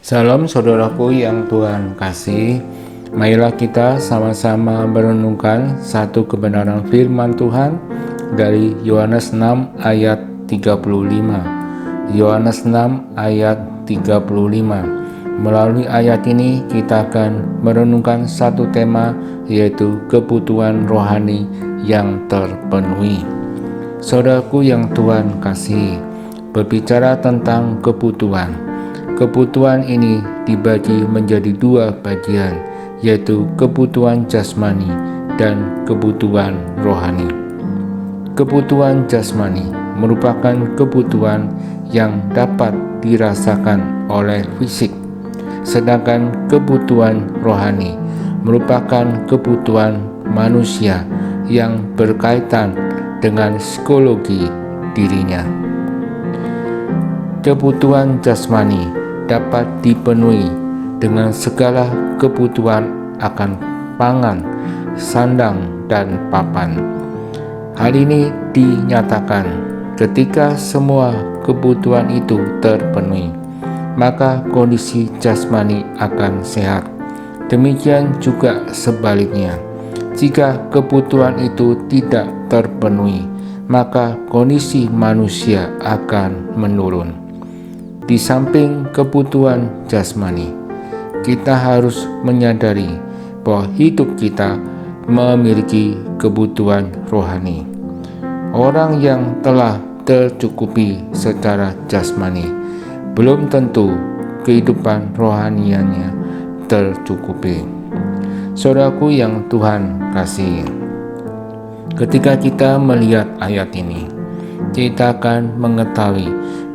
Salam saudaraku yang Tuhan kasih. Marilah kita sama-sama merenungkan satu kebenaran firman Tuhan dari Yohanes 6 ayat 35. Yohanes 6 ayat 35. Melalui ayat ini kita akan merenungkan satu tema, yaitu kebutuhan rohani yang terpenuhi. Saudaraku yang Tuhan kasih, berbicara tentang kebutuhan. Kebutuhan ini dibagi menjadi dua bagian, yaitu kebutuhan jasmani dan kebutuhan rohani. Kebutuhan jasmani merupakan kebutuhan yang dapat dirasakan oleh fisik, sedangkan kebutuhan rohani merupakan kebutuhan manusia yang berkaitan dengan psikologi dirinya. Kebutuhan jasmani dapat dipenuhi dengan segala kebutuhan akan pangan, sandang, dan papan. Hal ini dinyatakan ketika semua kebutuhan itu terpenuhi, maka kondisi jasmani akan sehat. Demikian juga sebaliknya, jika kebutuhan itu tidak terpenuhi, maka kondisi manusia akan menurun. Di samping kebutuhan jasmani, kita harus menyadari bahwa hidup kita memiliki kebutuhan rohani. Orang yang telah tercukupi secara jasmani belum tentu kehidupan rohaniannya tercukupi. Saudaraku yang Tuhan kasih, ketika kita melihat ayat ini, kita akan mengetahui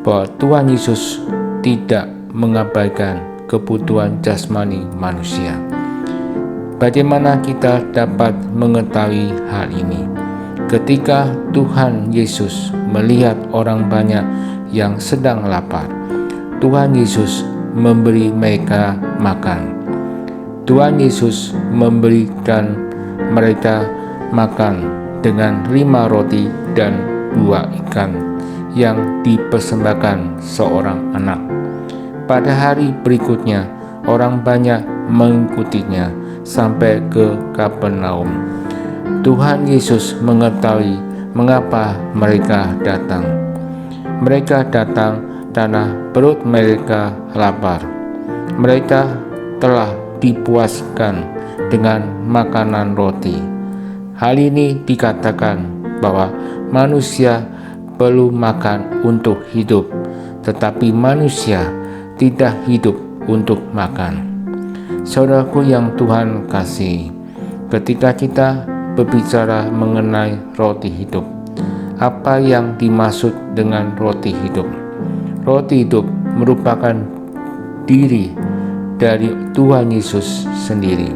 bahwa Tuhan Yesus tidak mengabaikan kebutuhan jasmani manusia. Bagaimana kita dapat mengetahui hal ini? Ketika Tuhan Yesus melihat orang banyak yang sedang lapar, Tuhan Yesus memberi mereka makan. Tuhan Yesus memberikan mereka makan dengan 5 roti dan 2 ikan yang dipersembahkan seorang anak. Pada hari berikutnya, orang banyak mengikutinya sampai ke Kapernaum. Tuhan Yesus mengetahui mengapa mereka datang. Mereka datang karena perut mereka lapar. Mereka telah dipuaskan dengan makanan roti. Hal ini dikatakan bahwa manusia perlu makan untuk hidup, tetapi manusia tidak hidup untuk makan. Saudaraku yang Tuhan kasih, ketika kita berbicara mengenai roti hidup, apa yang dimaksud dengan roti hidup? Roti hidup merupakan diri dari Tuhan Yesus sendiri,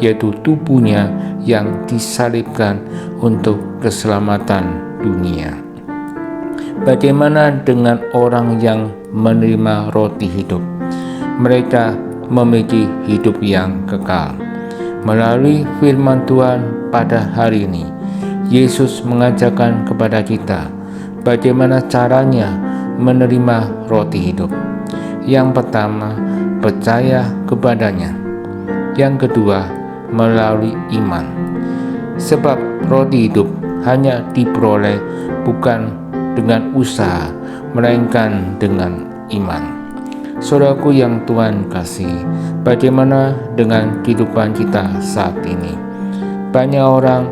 yaitu tubuhnya yang disalibkan untuk keselamatan dunia. Bagaimana dengan orang yang menerima roti hidup? Mereka memiliki hidup yang kekal. Melalui firman Tuhan pada hari ini, Yesus mengajarkan kepada kita bagaimana caranya menerima roti hidup. Yang pertama, percaya kepadanya. Yang kedua, melalui iman. Sebab roti hidup hanya diperoleh bukan dengan usaha, melainkan dengan iman. Saudaraku yang Tuhan kasih, bagaimana dengan kehidupan kita saat ini? Banyak orang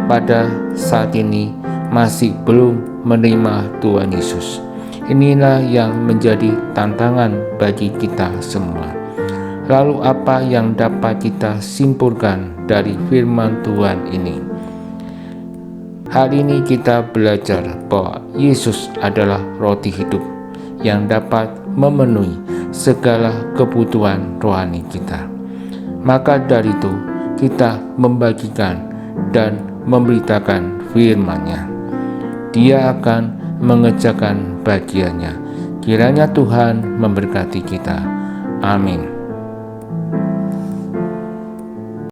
pada saat ini masih belum menerima Tuhan Yesus. Inilah yang menjadi tantangan bagi kita semua. Lalu apa yang dapat kita simpulkan dari firman Tuhan ini? Hal ini kita belajar bahwa Yesus adalah roti hidup yang dapat memenuhi segala kebutuhan rohani kita. Maka dari itu kita membagikan dan memberitakan firman-Nya. Dia akan mengerjakan bagiannya. Kiranya Tuhan memberkati kita. Amin.